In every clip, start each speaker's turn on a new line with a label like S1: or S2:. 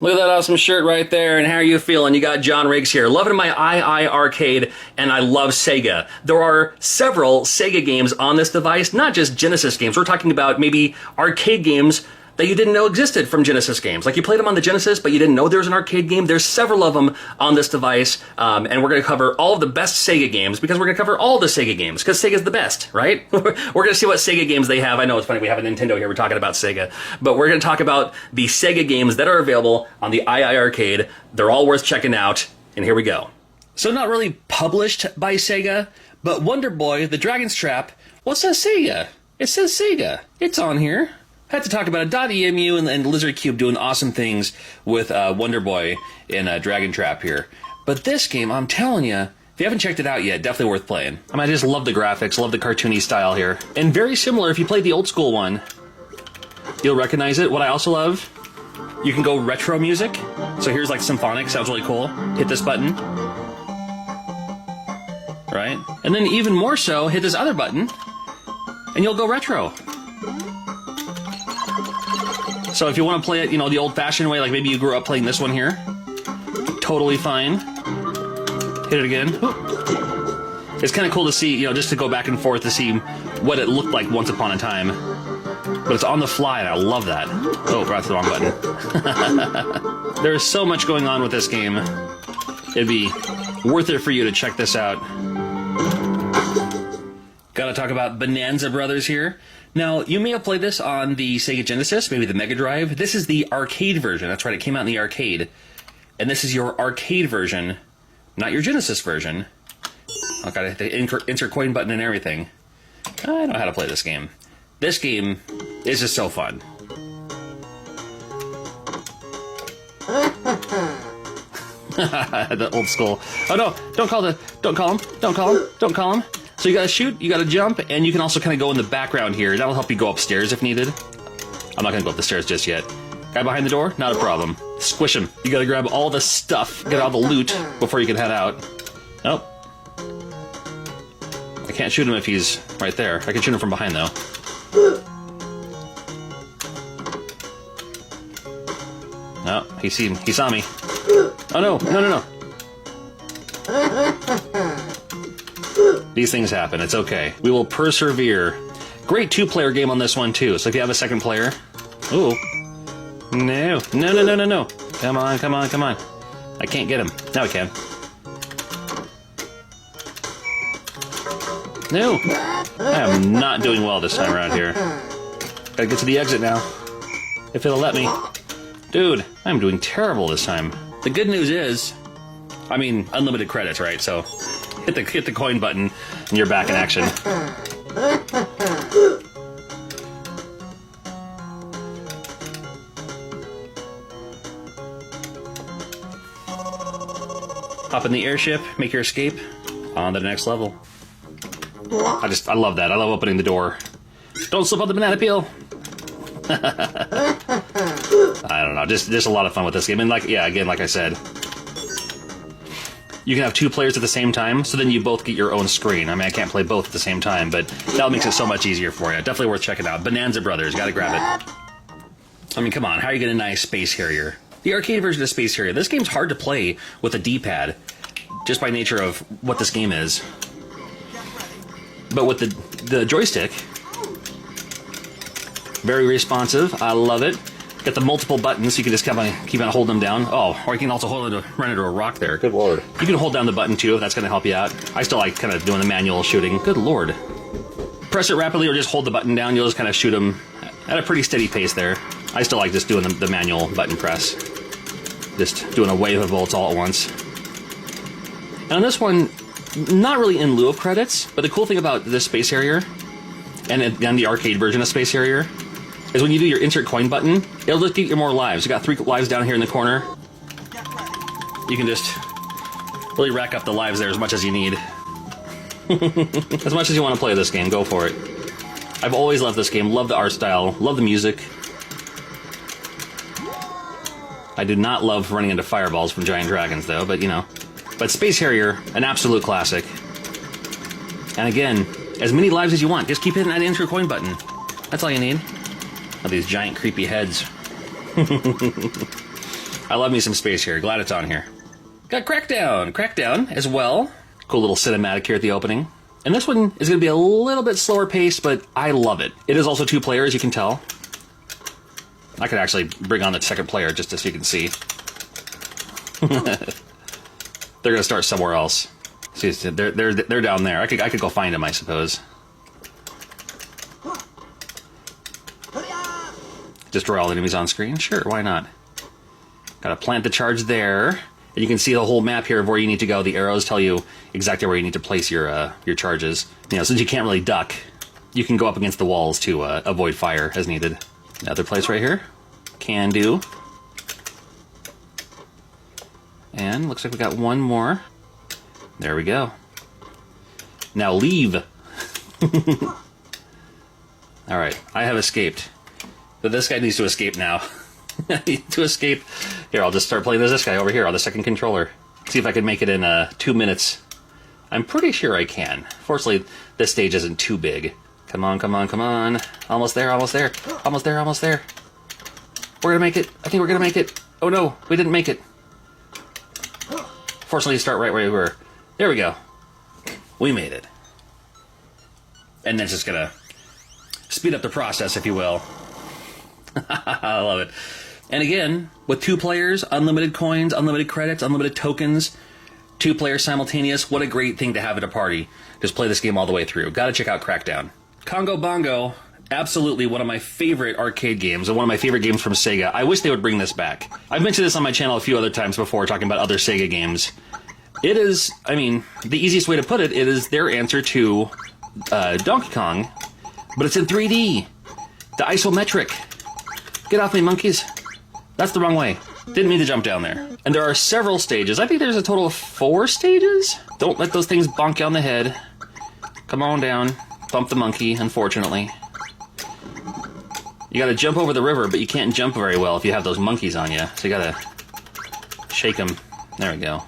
S1: Look at that awesome shirt right there, and how are you feeling? You got John Riggs here. Loving my iiRcade, and I love Sega. There are several Sega games on this device, not just Genesis games. We're talking about maybe arcade games that you didn't know existed from Genesis games. Like you played them on the Genesis, but you didn't know there was an arcade game. There's several of them on this device, and we're going to cover all of the best Sega games because we're going to cover all the Sega games because Sega's the best, right? We're going to see what Sega games they have. I know it's funny, we have a Nintendo here, we're talking about Sega, but we're going to talk about the Sega games that are available on the iiRcade. They're all worth checking out, and here we go. So not really published by Sega, but Wonder Boy, the Dragon's Trap, well, it says Sega. It says Sega. It's on here. Had to talk about it. .emu and Lizard Cube doing awesome things with Wonder Boy and Dragon Trap here. But this game, I'm telling you, if you haven't checked it out yet, definitely worth playing. I mean, I just love the graphics, love the cartoony style here. And very similar, if you played the old school one, you'll recognize it. What I also love, you can go retro music. So here's like symphonic, sounds really cool. Hit this button. Right? And then even more so, hit this other button, and you'll go retro. So if you want to play it, you know, the old-fashioned way, like maybe you grew up playing this one here, totally fine. Hit it again. It's kind of cool to see, you know, just to go back and forth to see what it looked like once upon a time. But it's on the fly, and I love that. Oh, pressed the wrong button. There's so much going on with this game. It'd be worth it for you to check this out. Gotta talk about Bonanza Brothers here. Now, you may have played this on the Sega Genesis, maybe the Mega Drive. This is the arcade version. That's right, it came out in the arcade. And this is your arcade version, not your Genesis version. I've got the insert coin button and everything. I know how to play this game. This game is just so fun. The old school. Oh no, don't call him. So you gotta shoot, you gotta jump, and you can also kind of go in the background here. That'll help you go upstairs if needed. I'm not gonna go up the stairs just yet. Guy behind the door, not a problem. Squish him. You gotta grab all the stuff, get all the loot before you can head out. Nope. I can't shoot him if he's right there. I can shoot him from behind though. No, he saw me. Oh no. These things happen. It's okay. We will persevere. Great two-player game on this one, too. So if you have a second player... Ooh. No. Come on. I can't get him. Now I can. No. I am not doing well this time around here. Gotta get to the exit now. If it'll let me. Dude, I'm doing terrible this time. The good news is... I mean, unlimited credits, right? So... Hit the coin button, and you're back in action. Hop in the airship, make your escape, on to the next level. I love that. I love opening the door. Don't slip on the banana peel. I don't know, just a lot of fun with this game. And again, like I said, you can have two players at the same time, so then you both get your own screen. I mean, I can't play both at the same time, but that makes it so much easier for you. Definitely worth checking out. Bonanza Brothers, gotta grab it. I mean, come on, how are you gonna deny Space Harrier? The arcade version of Space Harrier. This game's hard to play with a D-pad, just by nature of what this game is. But with the joystick, very responsive. I love it. Got the multiple buttons, so you can just keep on holding them down. Oh, or you can also run into a rock there. Good lord. You can hold down the button too, if that's going to help you out. I still like kind of doing the manual shooting. Good lord. Press it rapidly or just hold the button down. You'll just kind of shoot them at a pretty steady pace there. I still like just doing the manual button press. Just doing a wave of bullets all at once. And on this one, not really in lieu of credits, but the cool thing about this Space Harrier, and the arcade version of Space Harrier, is when you do your insert coin button, it'll just get you more lives. You got 3 lives down here in the corner. You can just really rack up the lives there as much as you need. As much as you want to play this game, go for it. I've always loved this game, love the art style, love the music. I do not love running into fireballs from giant dragons though, but you know. But Space Harrier, an absolute classic. And again, as many lives as you want, just keep hitting that insert coin button. That's all you need. Oh, these giant creepy heads. I love me some space here. Glad it's on here. Got Crackdown. Crackdown as well. Cool little cinematic here at the opening. And this one is going to be a little bit slower paced, but I love it. It is also 2 players, you can tell. I could actually bring on the second player just so you can see. They're going to start somewhere else. See, they're down there. I could go find them, I suppose. Destroy all enemies on screen? Sure, why not? Gotta plant the charge there. And you can see the whole map here of where you need to go. The arrows tell you exactly where you need to place your charges. You know, since you can't really duck, you can go up against the walls to avoid fire as needed. Another place right here. Can do. And looks like we got one more. There we go. Now leave. Alright, I have escaped. But this guy needs to escape now. To escape. Here, I'll just start playing as this guy over here on the second controller. See if I can make it in 2 minutes. I'm pretty sure I can. Fortunately, this stage isn't too big. Come on, come on, come on. Almost there, almost there. Almost there, almost there. We're gonna make it. I think we're gonna make it. Oh no, we didn't make it. Fortunately, you start right where we were. There we go. We made it. And then it's just gonna speed up the process, if you will. I love it. And again, with 2 players, unlimited coins, unlimited credits, unlimited tokens, 2 players simultaneous. What a great thing to have at a party. Just play this game all the way through. Gotta check out Crackdown. Congo Bongo, absolutely one of my favorite arcade games and one of my favorite games from Sega. I wish they would bring this back. I've mentioned this on my channel a few other times before, talking about other Sega games. It is, I mean, the easiest way to put it, it is their answer to Donkey Kong, but it's in 3D. The isometric. Get off me, monkeys. That's the wrong way. Didn't mean to jump down there. And there are several stages. I think there's a total of 4 stages. Don't let those things bonk you on the head. Come on down. Bump the monkey, unfortunately. You gotta jump over the river, but you can't jump very well if you have those monkeys on you. So you gotta shake them. There we go.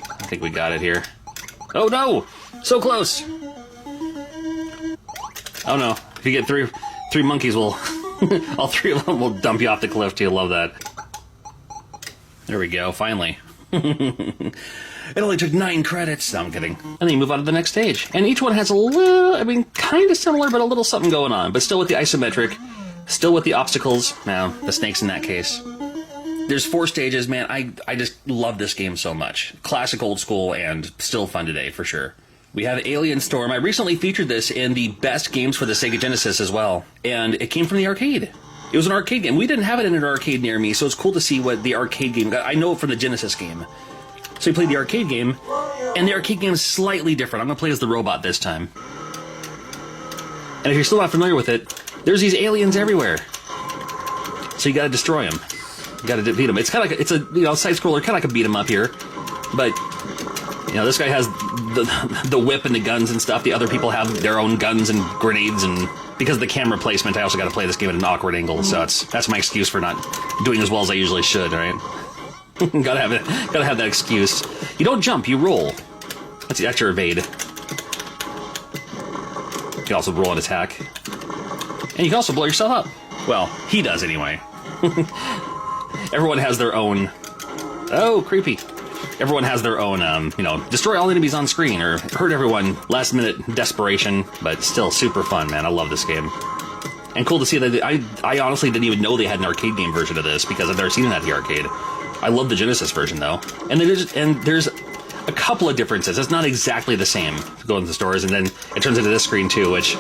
S1: I think we got it here. Oh no! So close! Oh no. If you get three monkeys, will all 3 of them will dump you off the cliff. Do you love that? There we go, finally. It only took 9 credits. No, I'm kidding. And then you move on to the next stage. And each one has a little, I mean, kind of similar, but a little something going on. But still with the isometric, still with the obstacles. Now, the snakes in that case. There's 4 stages, man. I just love this game so much. Classic, old school, and still fun today, for sure. We have Alien Storm. I recently featured this in the best games for the Sega Genesis as well. And it came from the arcade. It was an arcade game. We didn't have it in an arcade near me, so it's cool to see what the arcade game got. I know it from the Genesis game. So we played the arcade game, and the arcade game is slightly different. I'm going to play as the robot this time. And if you're still not familiar with it, there's these aliens everywhere. So you got to destroy them. You got to defeat them. It's kind of like, it's a, you know, side scroller, kind of like a beat 'em up here. But, you know, this guy has the whip and the guns and stuff. The other people have their own guns and grenades, and because of the camera placement, I also got to play this game at an awkward angle. So that's my excuse for not doing as well as I usually should, right? gotta have that excuse. You don't jump, you roll. That's your evade. You can also roll and attack. And you can also blow yourself up. Well, he does anyway. Everyone has their own... Oh, creepy. Everyone has their own, you know, destroy all enemies on screen, or hurt everyone, last minute desperation, but still super fun, man. I love this game. And cool to see that I honestly didn't even know they had an arcade game version of this, because I've never seen it at the arcade. I love the Genesis version, though. And there's a couple of differences. It's not exactly the same to go into the stores, and then it turns into this screen, too, which...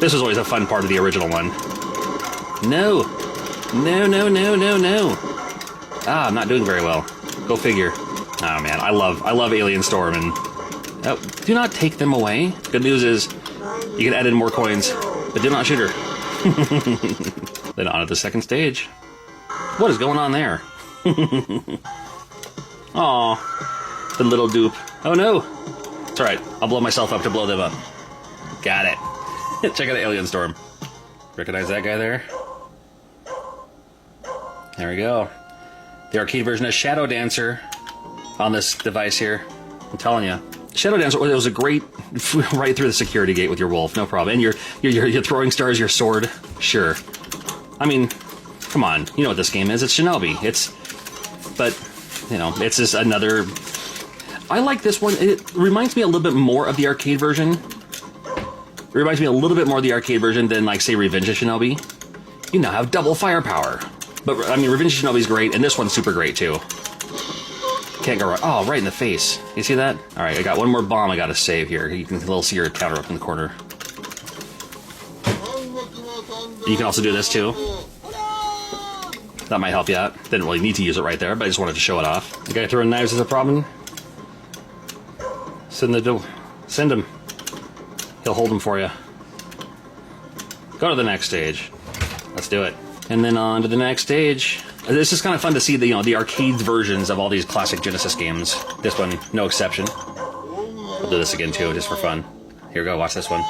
S1: This was always a fun part of the original one. No. No, no, no, no, no. Ah, I'm not doing very well. Go figure. Oh, man, I love Alien Storm, and... Oh, do not take them away. Good news is, you can add in more coins, but do not shoot her. Then on to the second stage. What is going on there? Aw, the little dupe. Oh no! It's alright, I'll blow myself up to blow them up. Got it. Check out Alien Storm. Recognize that guy there? There we go. The arcade version of Shadow Dancer on this device here. I'm telling you. Shadow Dancer, it was a great... right through the security gate with your wolf, no problem. And your throwing stars, your sword, sure. I mean... come on, you know what this game is. It's Shinobi. But, you know, it's just another... I like this one. It reminds me a little bit more of the arcade version. It reminds me a little bit more of the arcade version than, like, say, Revenge of Shinobi. You now have double firepower. But, I mean, Revenge of Shinobi's great, and this one's super great, too. Can't go right. Oh, right in the face. You see that? All right, I got one more bomb I got to save here. You can see your counter up in the corner. You can also do this, too. That might help you out. Didn't really need to use it right there, but I just wanted to show it off. The guy throwing knives is a problem. Send him. He'll hold them for you. Go to the next stage. Let's do it. And then on to the next stage. This is kind of fun to see the arcade versions of all these classic Genesis games. This one, no exception. We'll do this again too, just for fun. Here we go, watch this one.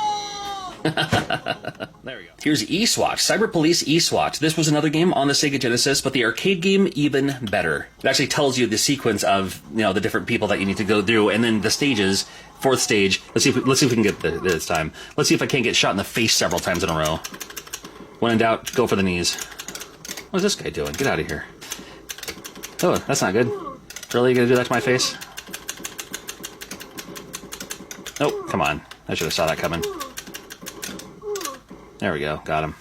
S1: There we go. Here's Eastwatch, Cyber Police Eastwatch. This was another game on the Sega Genesis, but the arcade game even better. It actually tells you the sequence of the different people that you need to go through, and then the stages. Fourth stage. Let's see if we can get this time. Let's see if I can't get shot in the face several times in a row. When in doubt, go for the knees. What's this guy doing? Get out of here. Oh, that's not good. Really, you gonna do that to my face? Oh, come on. I should have saw that coming. There we go. Got him.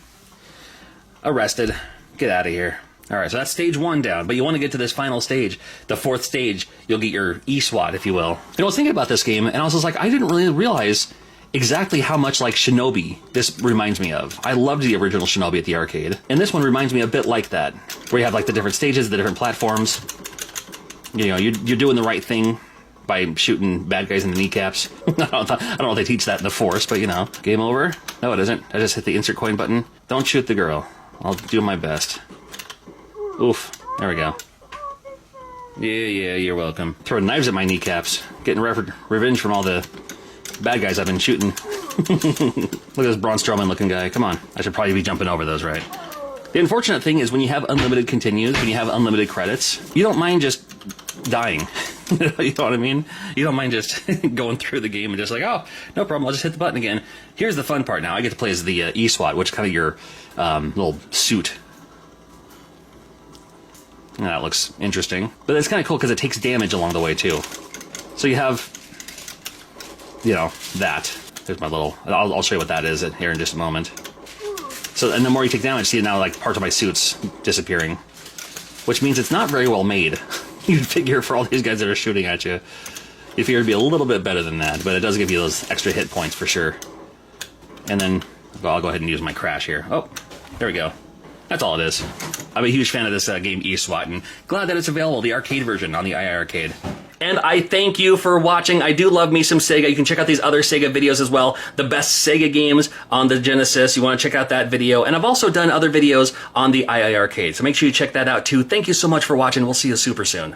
S1: Arrested. Get out of here. Alright, so that's stage 1 down, but you want to get to this final stage. The 4th stage, you'll get your E-SWAT, if you will. I was thinking about this game, and I was just like, I didn't really realize exactly how much like Shinobi this reminds me of. I loved the original Shinobi at the arcade, and this one reminds me a bit like that, where you have like the different stages, the different platforms. You're doing the right thing by shooting bad guys in the kneecaps. I don't know if they teach that in the Force, but game over? No, it isn't. I just hit the insert coin button. Don't shoot the girl. I'll do my best. Oof. There we go. Yeah, you're welcome. Throwing knives at my kneecaps. Getting revenge from all the bad guys I've been shooting. Look at this Braun Strowman looking guy. Come on. I should probably be jumping over those, right? The unfortunate thing is when you have unlimited continues, when you have unlimited credits, you don't mind just dying. You know what I mean? You don't mind just going through the game and just like, oh, no problem, I'll just hit the button again. Here's the fun part now. I get to play as the E-SWAT, which is kind of your little suit. That looks interesting. But it's kind of cool because it takes damage along the way, too. So you have, that. There's my little... I'll show you what that is here in just a moment. So, and the more you take damage, see now, like, parts of my suit's disappearing. Which means it's not very well made. You'd figure for all these guys that are shooting at you, you figure it'd be a little bit better than that. But it does give you those extra hit points for sure. And then, well, I'll go ahead and use my crash here. Oh, there we go. That's all it is. I'm a huge fan of this game, E-SWAT, and glad that it's available, the arcade version, on the iiRcade. And I thank you for watching. I do love me some Sega. You can check out these other Sega videos as well. The best Sega games on the Genesis. You want to check out that video. And I've also done other videos on the iiRcade, so make sure you check that out too. Thank you so much for watching. We'll see you super soon.